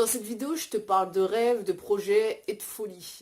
Dans cette vidéo, je te parle de rêves, de projets et de folie.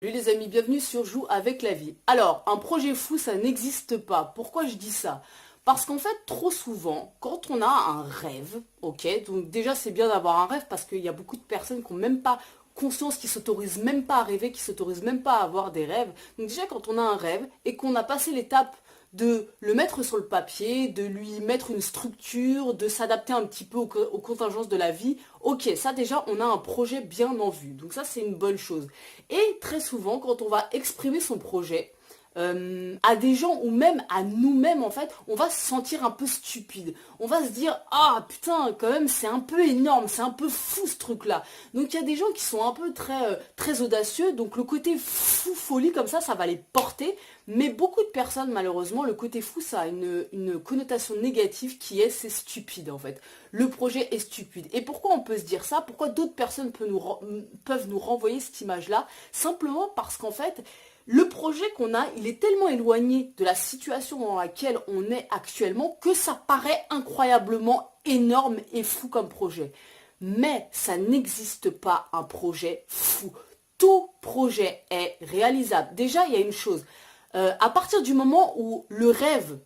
Salut les amis, bienvenue sur Joue avec la vie. Alors, un projet fou, ça n'existe pas. Pourquoi je dis ça ? Parce qu'en fait, trop souvent, quand on a un rêve, ok, donc déjà c'est bien d'avoir un rêve parce qu'il y a beaucoup de personnes qui n'ont même pas conscience, qui s'autorisent même pas à rêver, qui s'autorisent même pas à avoir des rêves. Donc déjà quand on a un rêve et qu'on a passé l'étape de le mettre sur le papier, de lui mettre une structure, de s'adapter un petit peu aux contingences de la vie, ok, ça déjà on a un projet bien en vue. Donc ça c'est une bonne chose. Et très souvent quand on va exprimer son projet, à des gens ou même à nous-mêmes en fait, on va se sentir un peu stupide. On va se dire ah putain quand même c'est un peu énorme, c'est un peu fou ce truc là. Donc il y a des gens qui sont un peu très audacieux, donc le côté fou folie comme ça va les porter. Mais beaucoup de personnes malheureusement le côté fou ça a une connotation négative qui est c'est stupide en fait. Le projet est stupide. Et pourquoi on peut se dire ça? Pourquoi d'autres personnes peuvent nous renvoyer cette image là? Simplement parce qu'en fait le projet qu'on a, il est tellement éloigné de la situation dans laquelle on est actuellement que ça paraît incroyablement énorme et fou comme projet. Mais ça n'existe pas un projet fou. Tout projet est réalisable. Déjà, il y a une chose. À partir du moment où le rêve,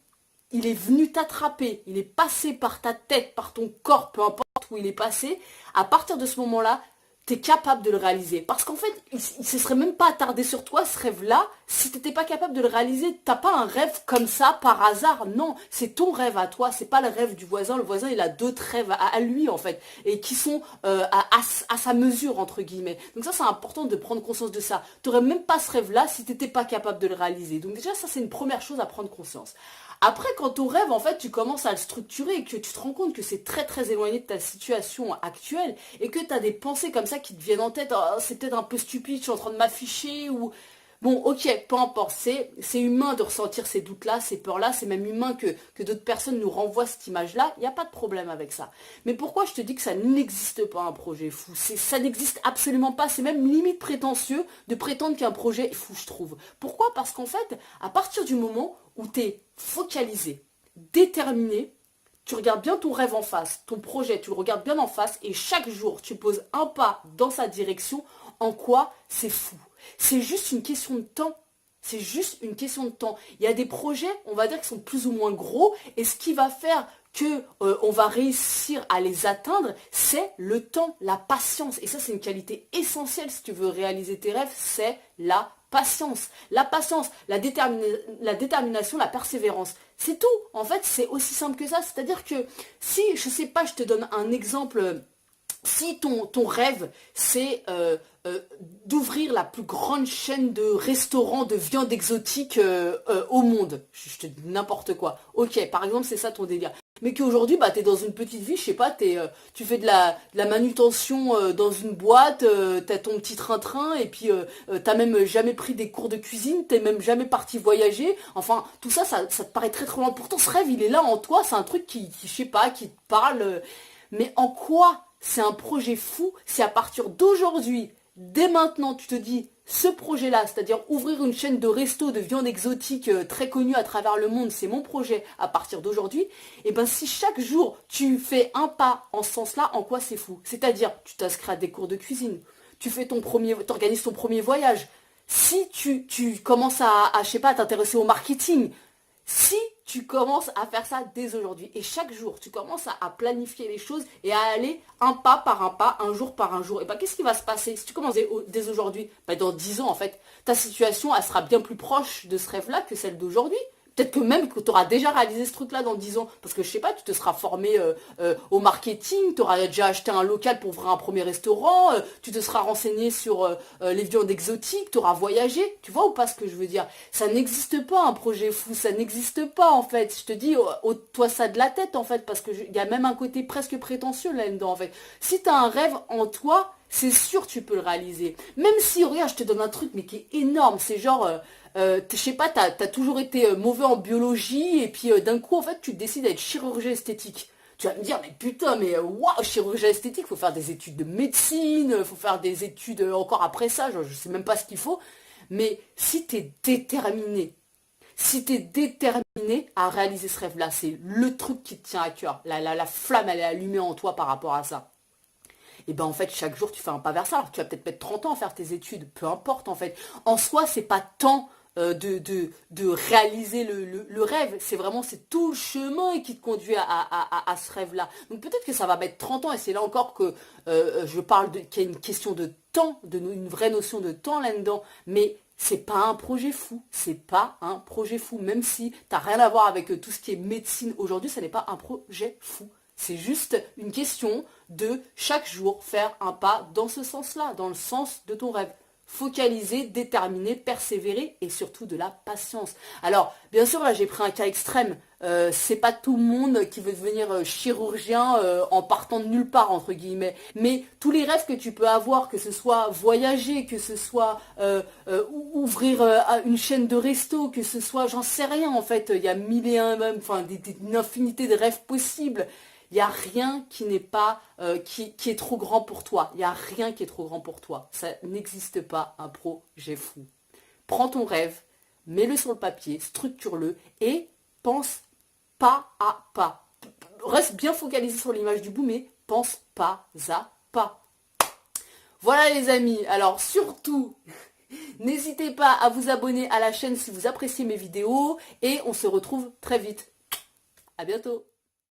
il est venu t'attraper, il est passé par ta tête, par ton corps, peu importe où il est passé, à partir de ce moment-là, tu es capable de le réaliser. Parce qu'en fait, il ne se serait même pas attardé sur toi, ce rêve-là, si tu n'étais pas capable de le réaliser. T'as pas un rêve comme ça, par hasard. Non, c'est ton rêve à toi, c'est pas le rêve du voisin. Le voisin, il a d'autres rêves à lui, en fait, et qui sont à sa mesure, entre guillemets. Donc ça, c'est important de prendre conscience de ça. Tu n'aurais même pas ce rêve-là si tu n'étais pas capable de le réaliser. Donc déjà, ça, c'est une première chose à prendre conscience. Après, quand ton rêve, en fait, tu commences à le structurer et que tu te rends compte que c'est très éloigné de ta situation actuelle et que tu as des pensées comme ça qui te viennent en tête, oh, c'est peut-être un peu stupide, je suis en train de m'afficher ou... Bon, ok, peu importe, c'est humain de ressentir ces doutes-là, ces peurs-là, c'est même humain que d'autres personnes nous renvoient cette image-là, il n'y a pas de problème avec ça. Mais pourquoi je te dis que ça n'existe pas un projet fou? Ça n'existe absolument pas, c'est même limite prétentieux de prétendre qu'un projet est fou, je trouve. Pourquoi? Parce qu'en fait, à partir du moment où tu es focalisé, déterminé, tu regardes bien ton rêve en face, ton projet, tu le regardes bien en face et chaque jour, tu poses un pas dans sa direction, en quoi c'est fou. C'est juste une question de temps. C'est juste une question de temps. Il y a des projets, on va dire, qui sont plus ou moins gros et ce qui va faire que on va réussir à les atteindre, c'est le temps, la patience. Et ça, c'est une qualité essentielle si tu veux réaliser tes rêves, c'est la patience. La patience, la détermination, la persévérance. C'est tout. En fait, c'est aussi simple que ça. C'est-à-dire que si, je sais pas, je te donne un exemple... Si ton rêve, c'est d'ouvrir la plus grande chaîne de restaurants de viande exotique au monde, je te dis n'importe quoi. Ok, par exemple, c'est ça ton délire. Mais qu'aujourd'hui, bah, tu es dans une petite vie, je sais pas, tu fais de la manutention dans une boîte, tu as ton petit train-train, et puis t'as même jamais pris des cours de cuisine, t'es même jamais parti voyager. Enfin, tout ça, ça te paraît très loin. Pourtant, ce rêve, il est là en toi, c'est un truc qui je sais pas, qui te parle. Mais en quoi c'est un projet fou si à partir d'aujourd'hui, dès maintenant, tu te dis ce projet-là, c'est-à-dire ouvrir une chaîne de resto de viande exotique très connue à travers le monde, c'est mon projet à partir d'aujourd'hui, et bien si chaque jour tu fais un pas en ce sens-là, en quoi c'est fou? C'est-à-dire, tu t'inscris à des cours de cuisine, tu organises ton premier voyage, si tu commences je sais pas, à t'intéresser au marketing, si tu commences à faire ça dès aujourd'hui et chaque jour, tu commences à planifier les choses et à aller un pas, un jour par un jour, et bien qu'est-ce qui va se passer si tu commences dès aujourd'hui? Dans 10 ans, en fait, ta situation, elle sera bien plus proche de ce rêve-là que celle d'aujourd'hui. Peut-être que même que tu auras déjà réalisé ce truc-là dans 10 ans. Parce que je sais pas, tu te seras formé au marketing, tu auras déjà acheté un local pour ouvrir un premier restaurant, tu te seras renseigné sur les viandes exotiques, tu auras voyagé. Tu vois ou pas ce que je veux dire? Ça n'existe pas un projet fou, ça n'existe pas en fait. Je te dis, ôte-toi ça de la tête en fait, parce qu'il y a même un côté presque prétentieux là-dedans en fait. Si tu as un rêve en toi, c'est sûr tu peux le réaliser. Même si, regarde, je te donne un truc mais qui est énorme, c'est genre... je sais pas, t'as toujours été mauvais en biologie et puis d'un coup en fait tu décides d'être chirurgien esthétique. Tu vas me dire, mais putain, mais waouh, chirurgien esthétique, faut faire des études de médecine, faut faire des études encore après ça, je sais même pas ce qu'il faut. Mais si t'es déterminé à réaliser ce rêve-là, c'est le truc qui te tient à cœur, la flamme, elle est allumée en toi par rapport à ça. Et ben en fait, chaque jour, tu fais un pas vers ça. Alors tu vas peut-être mettre 30 ans à faire tes études, peu importe en fait. En soi, c'est pas tant de réaliser le rêve, c'est tout le chemin qui te conduit à ce rêve-là. Donc peut-être que ça va mettre 30 ans, et c'est là encore que je parle qu'il y a une question de temps, une vraie notion de temps là-dedans, mais c'est pas un projet fou, c'est pas un projet fou, même si t'as rien à voir avec tout ce qui est médecine aujourd'hui, ça n'est pas un projet fou. C'est juste une question de chaque jour faire un pas dans ce sens-là, dans le sens de ton rêve. Focaliser, déterminer, persévérer et surtout de la patience. Alors, bien sûr, là j'ai pris un cas extrême. C'est pas tout le monde qui veut devenir chirurgien en partant de nulle part, entre guillemets. Mais tous les rêves que tu peux avoir, que ce soit voyager, que ce soit ouvrir une chaîne de resto, que ce soit, j'en sais rien en fait, il y a mille et un même, enfin une infinité de rêves possibles. Il n'y a rien qui n'est pas, qui est trop grand pour toi. Il n'y a rien qui est trop grand pour toi. Ça n'existe pas un projet fou. Prends ton rêve, mets-le sur le papier, structure-le et pense pas à pas. Reste bien focalisé sur l'image du bout, mais pense pas à pas. Voilà les amis, alors surtout, n'hésitez pas à vous abonner à la chaîne si vous appréciez mes vidéos et on se retrouve très vite. À bientôt.